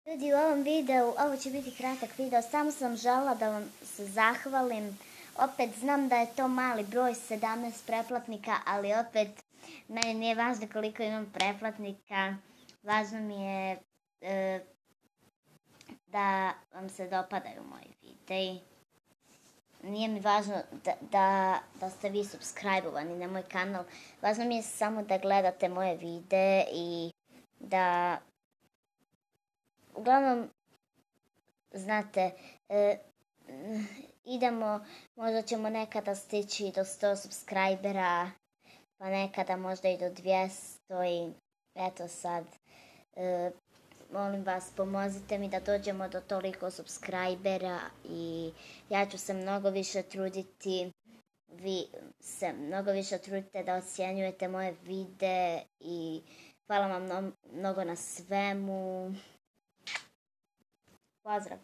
Ljudi, u ovom videu, ovo će biti kratak video, samo sam žela da vam se zahvalim. Opet znam da je to mali broj, 17 pretplatnika, ali opet meni nije važno koliko imam pretplatnika. Važno mi je da vam se dopadaju moji videi. Nije mi važno da ste vi subscribe-ovani na moj kanal. Važno mi je samo da gledate moje videe i da... Uglavnom, znate, idemo, možda ćemo nekada stići do 100 subscribera, pa nekada možda i do 200 i eto sad, molim vas, pomozite mi da dođemo do toliko subscribera i ja ću se mnogo više truditi, vi se mnogo više trudite da ocjenjujete moje videe i hvala vam mnogo na svemu. Pozdrav!